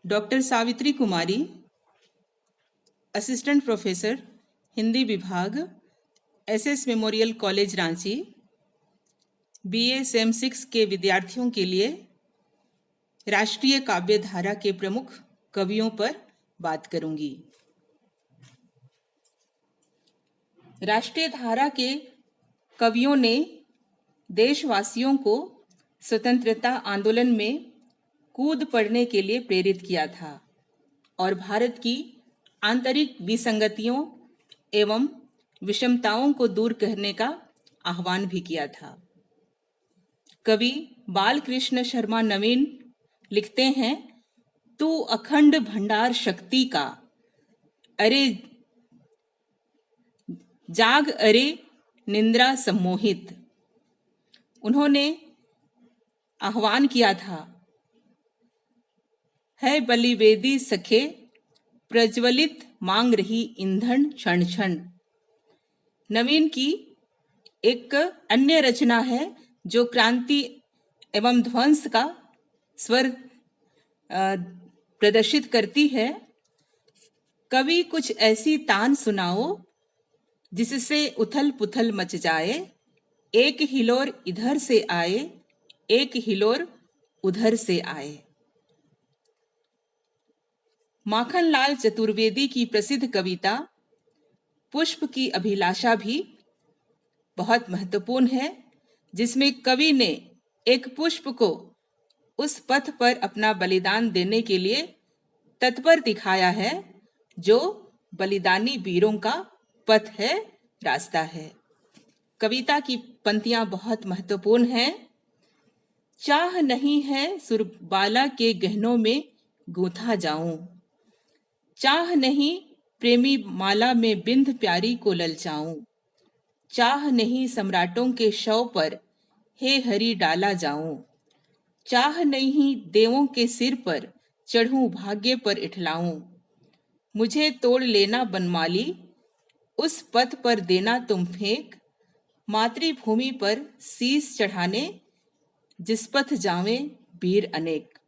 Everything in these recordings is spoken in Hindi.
डॉक्टर सावित्री कुमारी, असिस्टेंट प्रोफेसर, हिंदी विभाग, SS memorial college Ranchi, BA same 6 के विद्यार्थियों के लिए राष्ट्रीय काव्य धारा के प्रमुख कवियों पर बात करूंगी। राष्ट्रीय धारा के कवियों ने देशवासियों को स्वतंत्रता आंदोलन में कूद पड़ने के लिए प्रेरित किया था और भारत की आंतरिक विसंगतियों एवं विषमताओं को दूर करने का आह्वान भी किया था। कवि बालकृष्ण शर्मा नवीन लिखते हैं, तू अखंड भंडार शक्ति का, अरे जाग अरे निंद्रा सम्मोहित। उन्होंने आह्वान किया था, है बलिवेदी सखे प्रज्वलित मांग रही ईंधन क्षण क्षण। नवीन की एक अन्य रचना है जो क्रांति एवं ध्वंस का स्वर प्रदर्शित करती है। कवि कुछ ऐसी तान सुनाओ जिससे उथल पुथल मच जाए, एक हिलोर इधर से आए, एक हिलोर उधर से आए। माखनलाल चतुर्वेदी की प्रसिद्ध कविता पुष्प की अभिलाषा भी बहुत महत्वपूर्ण है, जिसमें कवि ने एक पुष्प को उस पथ पर अपना बलिदान देने के लिए तत्पर दिखाया है जो बलिदानी वीरों का पथ है, रास्ता है। कविता की पंक्तियां बहुत महत्वपूर्ण हैं। चाह नहीं है सुरबाला के गहनों में गूंथा जाऊं, चाह नहीं प्रेमी माला में बिंद प्यारी को ललचाऊं, चाह नहीं सम्राटों के शव पर हे हरि डाला जाऊं, चाह नहीं देवों के सिर पर चढ़ूं भाग्य पर इठलाऊं, मुझे तोड़ लेना बनमाली उस पथ पर देना तुम फेंक, मातृभूमि पर शीस चढ़ाने जिस पथ जावें वीर अनेक।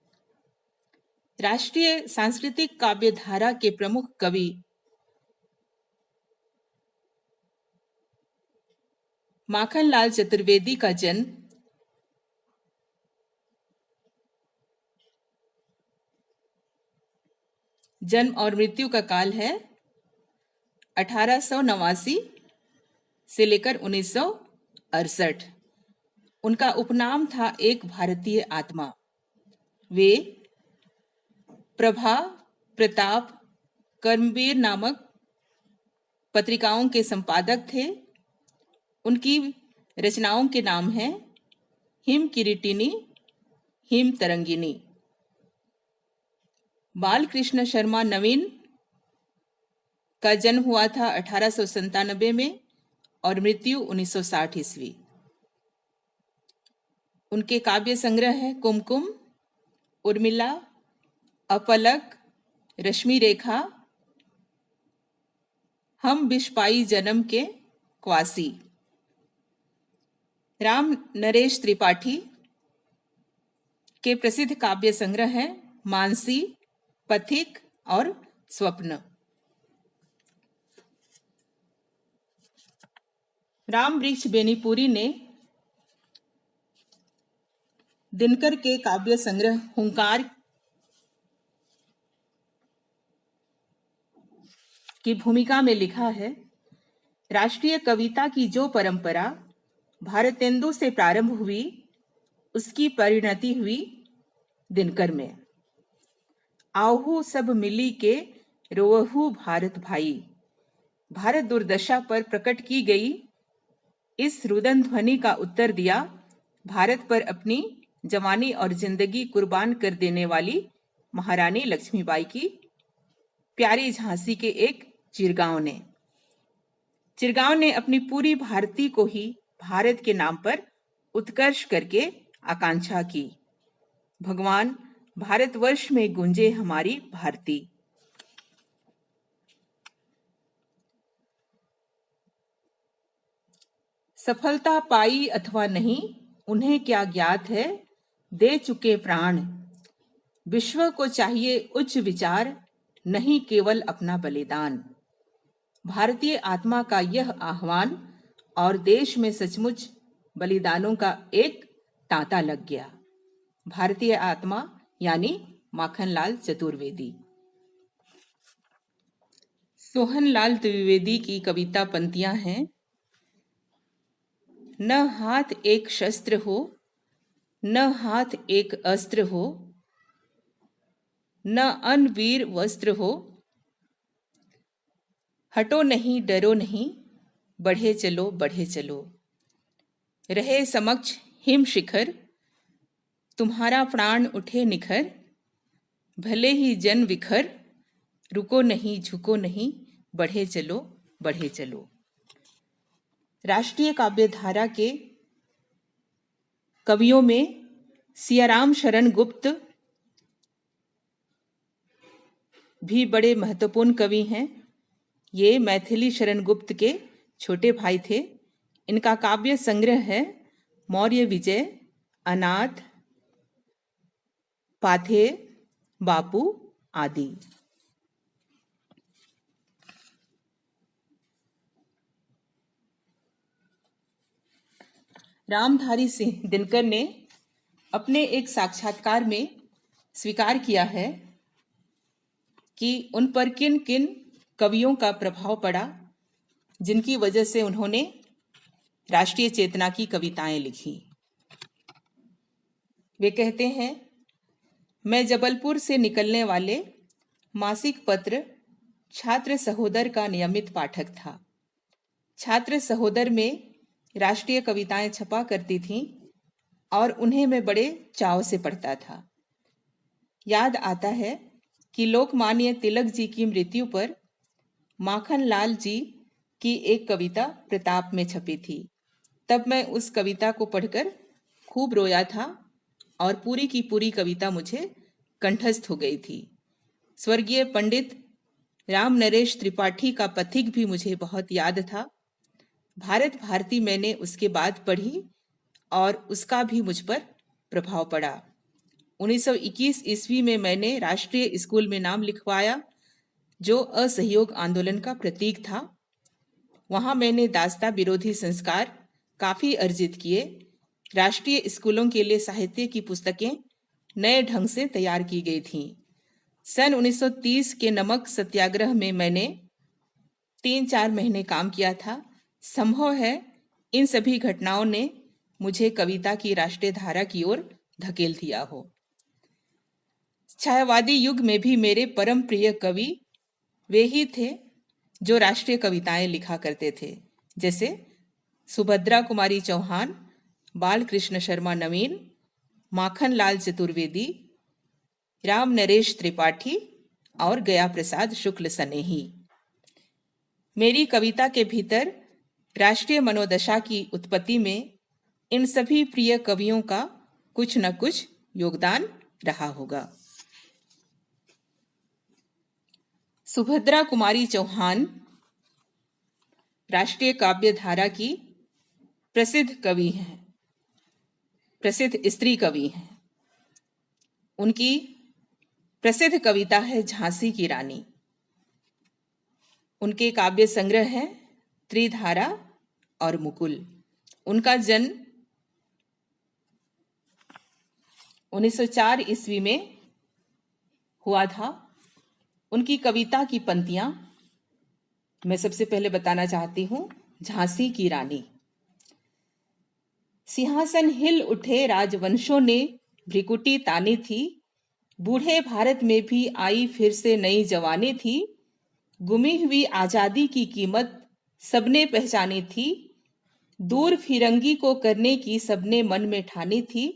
राष्ट्रीय सांस्कृतिक काव्य धारा के प्रमुख कवि माखनलाल चतुर्वेदी का जन्म और मृत्यु का काल है 1889 से लेकर 1968। उनका उपनाम था एक भारतीय आत्मा। वे प्रभा, प्रताप, कर्मवीर नामक पत्रिकाओं के संपादक थे। उनकी रचनाओं के नाम हैं हिम किरीटिनी, हिम तरंगिनी। बालकृष्ण शर्मा नवीन का जन्म हुआ था 1897 में और मृत्यु 1960 ईस्वी। उनके काव्य संग्रह है कुमकुम, उर्मिला, अपलक, रश्मि रेखा, हम बिशपाई जन्म के क्वासी। राम नरेश त्रिपाठी के प्रसिद्ध काव्य संग्रह हैं मानसी, पथिक और स्वप्न। राम वृक्ष बेनीपुरी ने दिनकर के काव्य संग्रह हुंकार की भूमिका में लिखा है, राष्ट्रीय कविता की जो परंपरा भारतेंदु से प्रारंभ हुई उसकी परिणति हुई दिनकर में। आहू सब मिली के रोहू भारत भाई। भारत दुर्दशा पर प्रकट की गई इस रुदन ध्वनि का उत्तर दिया भारत पर अपनी जवानी और जिंदगी कुर्बान कर देने वाली महारानी लक्ष्मीबाई की प्यारी झांसी के एक चिरगांव ने। चिरगांव ने अपनी पूरी भारती को ही भारत के नाम पर उत्कर्ष करके आकांक्षा की, भगवान भारतवर्ष में गूंजे हमारी भारती। सफलता पाई अथवा नहीं उन्हें क्या ज्ञात है, दे चुके प्राण विश्व को चाहिए उच्च विचार, नहीं केवल अपना बलिदान। भारतीय आत्मा का यह आह्वान और देश में सचमुच बलिदानों का एक तांता लग गया। भारतीय आत्मा यानी माखनलाल चतुर्वेदी। सोहनलाल द्विवेदी की कविता पंक्तियां हैं। न हाथ एक शस्त्र हो, न हाथ एक अस्त्र हो, न अन वीर वस्त्र हो, हटो नहीं डरो नहीं, बढ़े चलो बढ़े चलो। रहे समक्ष हिम शिखर, तुम्हारा प्राण उठे निखर, भले ही जन विखर, रुको नहीं झुको नहीं, बढ़े चलो बढ़े चलो। राष्ट्रीय काव्य धारा के कवियों में सियाराम शरण गुप्त भी बड़े महत्वपूर्ण कवि हैं। ये मैथिली शरण गुप्त के छोटे भाई थे। इनका काव्य संग्रह है मौर्य विजय, अनाथ, पाथे, बापू आदि। रामधारी सिंह दिनकर ने अपने एक साक्षात्कार में स्वीकार किया है कि उन पर किन किन कवियों का प्रभाव पड़ा, जिनकी वजह से उन्होंने राष्ट्रीय चेतना की कविताएं लिखी। वे कहते हैं, मैं जबलपुर से निकलने वाले मासिक पत्र छात्र सहोदर का नियमित पाठक था। छात्र सहोदर में राष्ट्रीय कविताएं छपा करती थीं और उन्हें मैं बड़े चाव से पढ़ता था। याद आता है कि लोकमान्य तिलक जी की मृत्यु पर माखनलाल जी की एक कविता प्रताप में छपी थी। तब मैं उस कविता को पढ़कर खूब रोया था और पूरी की पूरी कविता मुझे कंठस्थ हो गई थी। स्वर्गीय पंडित राम नरेश त्रिपाठी का पथिक भी मुझे बहुत याद था। भारत भारती मैंने उसके बाद पढ़ी और उसका भी मुझ पर प्रभाव पड़ा। 1921 ईस्वी में मैंने राष्ट्रीय स्कूल में नाम लिखवाया, जो असहयोग आंदोलन का प्रतीक था। वहां मैंने दास्ता विरोधी संस्कार काफी अर्जित किए। राष्ट्रीय स्कूलों के लिए साहित्य की पुस्तकें नए ढंग से तैयार की गई थीं। सन 1930 के नमक सत्याग्रह में मैंने 3-4 महीने काम किया था। संभव है इन सभी घटनाओं ने मुझे कविता की राष्ट्रीय धारा की ओर धकेल दिया हो। छायावादी युग में भी मेरे परम प्रिय कवि वे ही थे जो राष्ट्रीय कविताएं लिखा करते थे, जैसे सुभद्रा कुमारी चौहान, बालकृष्ण शर्मा नवीन, माखनलाल चतुर्वेदी, राम नरेश त्रिपाठी और गया प्रसाद शुक्ल सनेही। मेरी कविता के भीतर राष्ट्रीय मनोदशा की उत्पत्ति में इन सभी प्रिय कवियों का कुछ न कुछ योगदान रहा होगा। सुभद्रा कुमारी चौहान राष्ट्रीय काव्य धारा की प्रसिद्ध कवि हैं, प्रसिद्ध स्त्री कवि हैं। उनकी प्रसिद्ध कविता है झांसी की रानी। उनके काव्य संग्रह है त्रिधारा और मुकुल। उनका जन्म 1904 ईस्वी में हुआ था। उनकी कविता की पंक्तियां मैं सबसे पहले बताना चाहती हूं। झांसी की रानी। सिंहासन हिल उठे राजवंशों ने भ्रिकुटी तानी थी, बूढ़े भारत में भी आई फिर से नई जवानी थी, गुमी हुई आजादी की कीमत सबने पहचानी थी, दूर फिरंगी को करने की सबने मन में ठानी थी,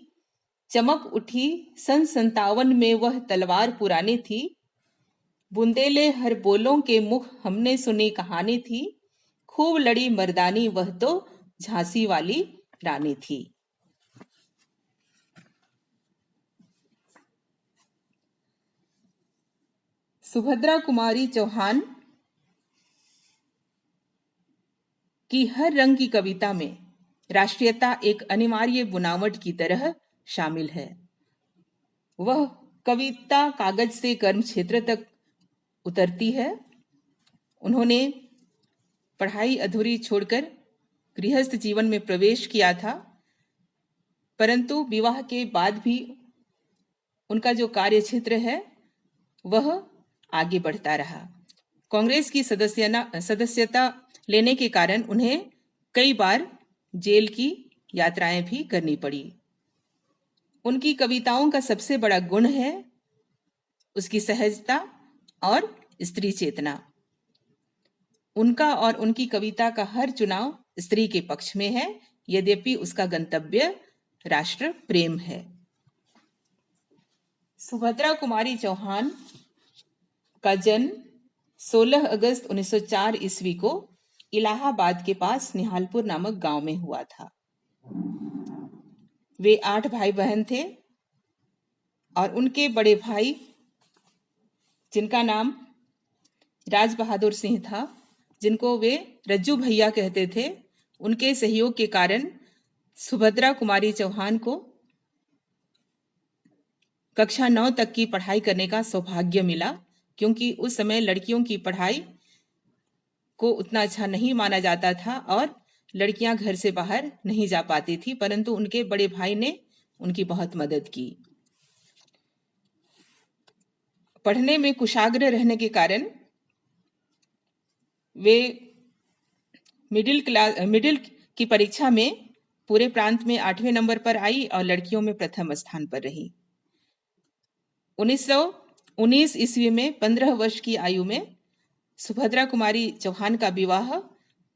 चमक उठी सन 57 में वह तलवार पुरानी थी, बुंदेले हर बोलों के मुख हमने सुनी कहानी थी, खूब लड़ी मर्दानी वह तो झांसी वाली रानी थी। सुभद्रा कुमारी चौहान की हर रंग की कविता में राष्ट्रीयता एक अनिवार्य बुनावट की तरह शामिल है। वह कविता कागज से कर्म क्षेत्र तक उतरती है। उन्होंने पढ़ाई अधूरी छोड़कर गृहस्थ जीवन में प्रवेश किया था, परंतु विवाह के बाद भी उनका जो कार्य क्षेत्र है वह आगे बढ़ता रहा। कांग्रेस की सदस्यता लेने के कारण उन्हें कई बार जेल की यात्राएं भी करनी पड़ी। उनकी कविताओं का सबसे बड़ा गुण है उसकी सहजता और स्त्री चेतना। उनका और उनकी कविता का हर चुनाव स्त्री के पक्ष में है, यद्यपि उसका गंतव्य राष्ट्र प्रेम है। सुभद्रा कुमारी चौहान का जन्म 16 अगस्त 1904 ईस्वी को इलाहाबाद के पास निहालपुर नामक गांव में हुआ था। वे 8 भाई बहन थे और उनके बड़े भाई, जिनका नाम राज बहादुर सिंह था, जिनको वे रज्जू भैया कहते थे, उनके सहयोग के कारण सुभद्रा कुमारी चौहान को कक्षा 9 तक की पढ़ाई करने का सौभाग्य मिला, क्योंकि उस समय लड़कियों की पढ़ाई को उतना अच्छा नहीं माना जाता था और लड़कियां घर से बाहर नहीं जा पाती थी, परंतु उनके बड़े भाई ने उनकी बहुत मदद की। पढ़ने में कुशाग्र रहने के कारण वे मिडिल की परीक्षा में पूरे प्रांत में 8वें नंबर पर आई और लड़कियों में प्रथम स्थान पर रही। 1919 ईस्वी में 15 वर्ष की आयु में सुभद्रा कुमारी चौहान का विवाह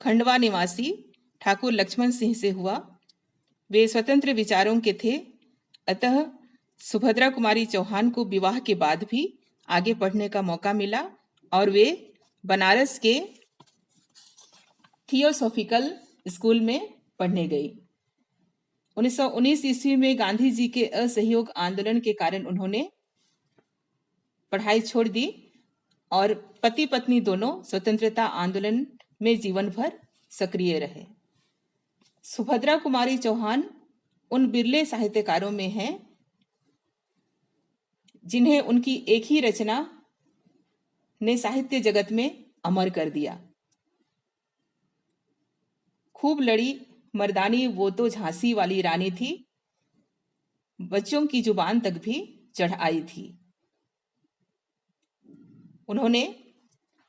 खंडवा निवासी ठाकुर लक्ष्मण सिंह से हुआ। वे स्वतंत्र विचारों के थे, अतः सुभद्रा कुमारी चौहान को विवाह के बाद भी आगे पढ़ने का मौका मिला और वे बनारस के थियोसॉफिकल स्कूल में पढ़ने गई। 1919 ईस्वी में गांधी जी के असहयोग आंदोलन के कारण उन्होंने पढ़ाई छोड़ दी और पति पत्नी दोनों स्वतंत्रता आंदोलन में जीवन भर सक्रिय रहे। सुभद्रा कुमारी चौहान उन बिरले साहित्यकारों में हैं जिन्हें उनकी एक ही रचना ने साहित्य जगत में अमर कर दिया। खूब लड़ी मर्दानी वो तो झांसी वाली रानी थी, बच्चों की जुबान तक भी चढ़ आई थी। उन्होंने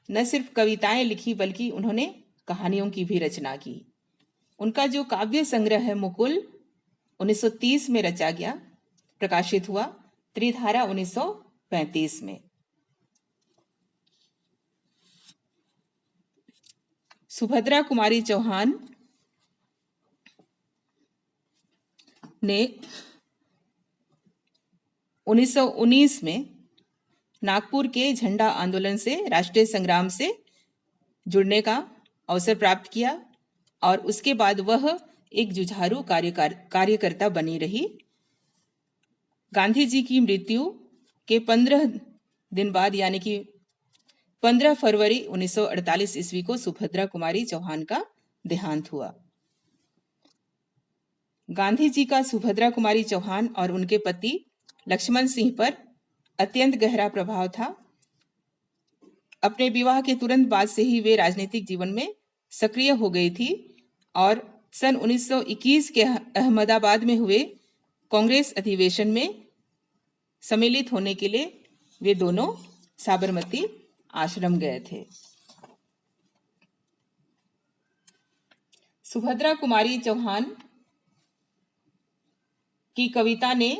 न सिर्फ कविताएं लिखी बल्कि उन्होंने कहानियों की भी रचना की। उनका जो काव्य संग्रह है मुकुल 1930 में रचा गया, प्रकाशित हुआ, त्रिधारा 1935 में। सुभद्रा कुमारी चौहान ने 1919 में नागपुर के झंडा आंदोलन से, राष्ट्रीय संग्राम से जुड़ने का अवसर प्राप्त किया और उसके बाद वह एक जुझारू कार्यकर्ता बनी रही। गांधी जी की मृत्यु के 15 दिन बाद यानी कि 15 फरवरी 1948 ईस्वी को सुभद्रा कुमारी चौहान का देहांत हुआ। गांधी जी का सुभद्रा कुमारी चौहान और उनके पति लक्ष्मण सिंह पर अत्यंत गहरा प्रभाव था। अपने विवाह के तुरंत बाद से ही वे राजनीतिक जीवन में सक्रिय हो गई थी और सन 1921 के अहमदाबाद में हुए कांग्रेस अधिवेशन में सम्मिलित होने के लिए वे दोनों साबरमती आश्रम गए थे। सुभद्रा कुमारी चौहान की कविता ने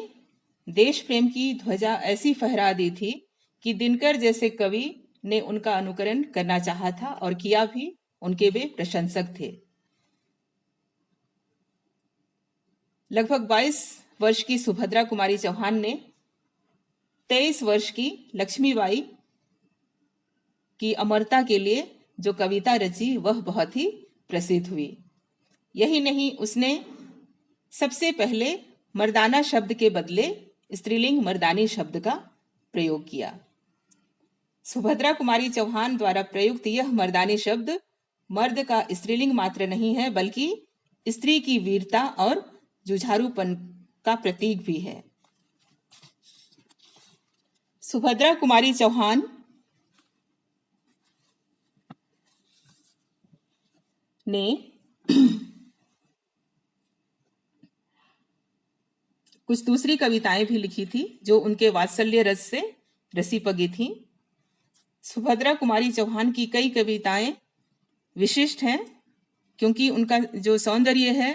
देश प्रेम की ध्वजा ऐसी फहरा दी थी कि दिनकर जैसे कवि ने उनका अनुकरण करना चाहा था और किया भी। उनके वे प्रशंसक थे। लगभग 22 वर्ष की सुभद्रा कुमारी चौहान ने 23 वर्ष की लक्ष्मीबाई की अमरता के लिए जो कविता रची वह बहुत ही प्रसिद्ध हुई। यही नहीं, उसने सबसे पहले मर्दाना शब्द के बदले स्त्रीलिंग मर्दानी शब्द का प्रयोग किया। सुभद्रा कुमारी चौहान द्वारा प्रयुक्त यह मर्दानी शब्द मर्द का स्त्रीलिंग मात्र नहीं है, बल्कि स्त्री की वीरता और जुझारूपन का प्रतीक भी है। सुभद्रा कुमारी चौहान ने कुछ दूसरी कविताएं भी लिखी थी जो उनके वात्सल्य रस से रसी पगी थी। सुभद्रा कुमारी चौहान की कई कविताएं विशिष्ट हैं क्योंकि उनका जो सौंदर्य है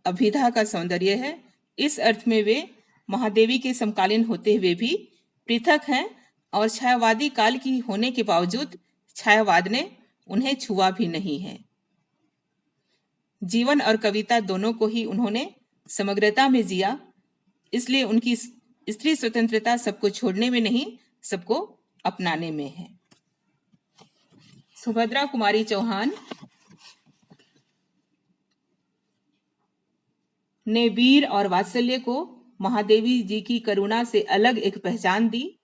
अभिधा का सौंदर्य है। इस अर्थ में वे महादेवी के समकालीन होते हुए भी पृथक हैं और छायावादी काल की होने के बावजूद छायावाद ने उन्हें छुआ भी नहीं है। जीवन और कविता दोनों को ही उन्होंने समग्रता में जिया, इसलिए उनकी स्त्री स्वतंत्रता सबको छोड़ने में नहीं, सबको अपनाने में है। सुभद्रा कुमारी चौहान ने वीर और वात्सल्य को महादेवी जी की करुणा से अलग एक पहचान दी।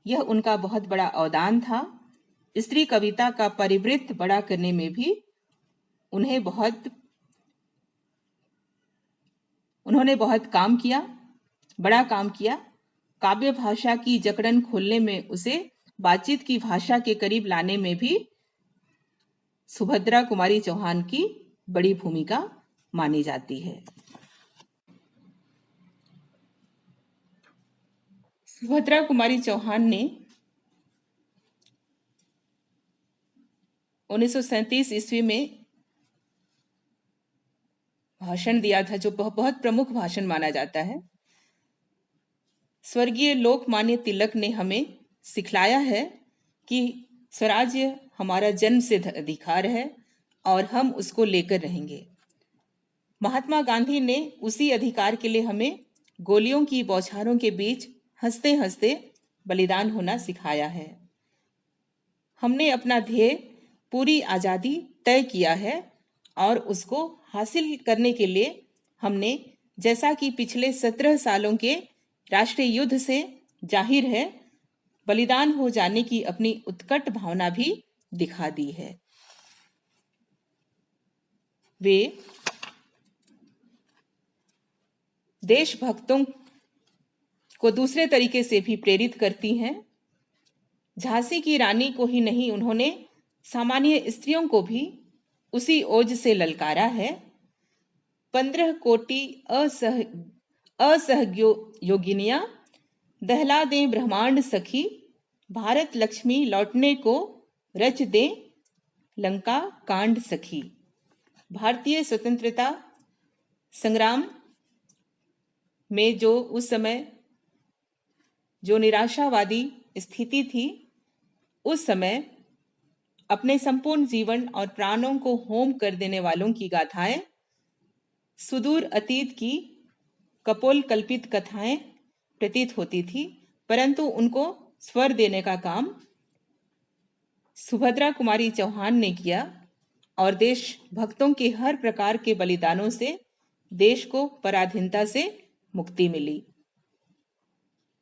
यह उनका बहुत बड़ा अवदान था। स्त्री कविता का परिवृत्त बड़ा करने में भी उन्होंने बहुत काम किया, बड़ा काम किया। काव्य भाषा की जकड़न खोलने में, उसे बातचीत की भाषा के करीब लाने में भी सुभद्रा कुमारी चौहान की बड़ी भूमिका मानी जाती है। सुभद्रा कुमारी चौहान ने 1937 ईस्वी में भाषण दिया था जो बहुत प्रमुख भाषण माना जाता है। स्वर्गीय लोकमान्य तिलक ने हमें सिखलाया है कि स्वराज्य हमारा जन्मसिद्ध अधिकार है और हम उसको लेकर रहेंगे। महात्मा गांधी ने उसी अधिकार के लिए हमें गोलियों की बौछारों के बीच हंसते हंसते बलिदान होना सिखाया है। हमने अपना ध्येय पूरी आज़ादी तय किया है और उसको हासिल करने के लिए हमने, जैसा कि पिछले 17 सालों के राष्ट्रीय युद्ध से जाहिर है, बलिदान हो जाने की अपनी उत्कट भावना भी दिखा दी है। वे देशभक्तों को दूसरे तरीके से भी प्रेरित करती हैं। झांसी की रानी को ही नहीं, उन्होंने सामान्य स्त्रियों को भी उसी ओज से ललकारा है। 15 कोटि असहयोगिनियां दहला दें ब्रह्मांड सखी, भारत लक्ष्मी लौटने को रच दें लंका कांड सखी। भारतीय स्वतंत्रता संग्राम में जो उस समय जो निराशावादी स्थिति थी, उस समय अपने संपूर्ण जीवन और प्राणों को होम कर देने वालों की गाथाएं, सुदूर अतीत की कपोल कल्पित कथाएं प्रतीत होती थी, परंतु उनको स्वर देने का काम सुभद्रा कुमारी चौहान ने किया और देशभक्तों के हर प्रकार के बलिदानों से देश को पराधीनता से मुक्ति मिली।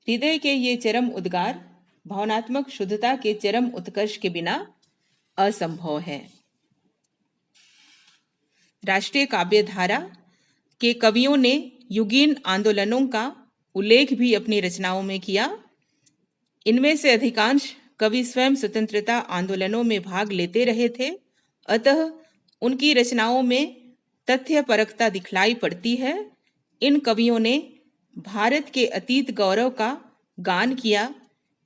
हृदय के ये चरम उद्गार भावनात्मक शुद्धता के चरम उत्कर्ष के बिना असंभव है। राष्ट्रीय काव्य धारा के कवियों ने युगीन आंदोलनों का उल्लेख भी अपनी रचनाओं में किया। इनमें से अधिकांश कवि स्वयं स्वतंत्रता आंदोलनों में भाग लेते रहे थे, अतः उनकी रचनाओं में तथ्यपरकता दिखलाई पड़ती है। इन कवियों ने भारत के अतीत गौरव का गान किया,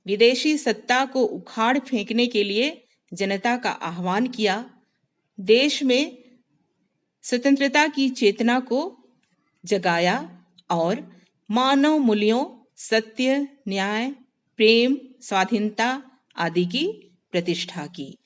विदेशी सत्ता को उखाड़ फेंकने के लिए जनता का आह्वान किया, देश में स्वतंत्रता की चेतना को जगाया और मानव मूल्यों, सत्य, न्याय, प्रेम, स्वाधीनता आदि की प्रतिष्ठा की।